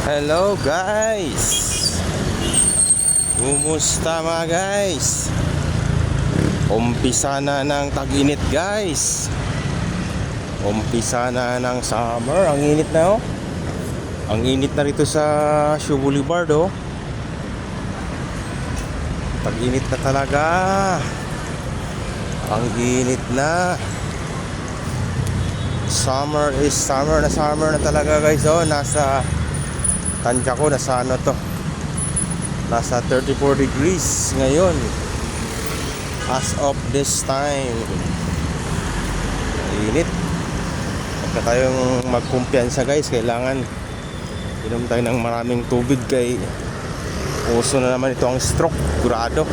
Hello guys, kumusta mga guys? Umpisa na ng tag-init guys. Umpisa na ng summer. Ang init na oh. Ang init na rito sa Shoe Boulevard oh. Tag-init na talaga. Ang init na. Summer na talaga guys oh. Nasa tansya ko, nasa ano to, nasa 34 degrees ngayon as of this time. Init. Pagka tayong magkumpiyansa guys, kailangan inom tayo ng maraming tubig kay uso na naman ito ang stroke, sigurado.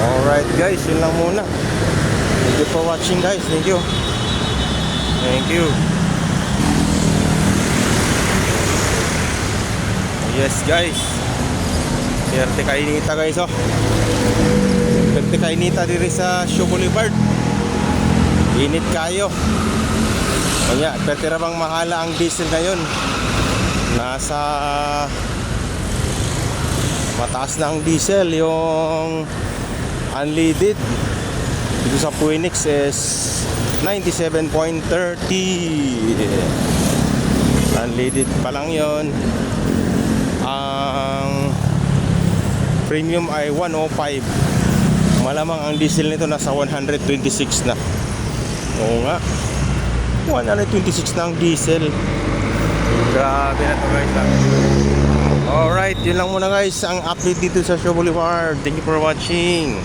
Alright guys, yun lang muna. Thank you for watching guys. Thank you. Yes guys, swerte kay Nita guys oh. Swerte kay Nita diri sa Shoe Boulevard. Init kayo. Kanya, pero bang mahala ang diesel ngayon. Nasa mataas na ang diesel. Yung unleaded dito sa Phoenix is 97.30. Unleaded pa lang yon. Ang premium ay 105. Malamang ang diesel nito nasa 126 na. Oo nga, 126 na ang diesel. Grabe na to guys. Alright, yun lang muna guys ang update dito sa Shoe Boulevard. Thank you for watching.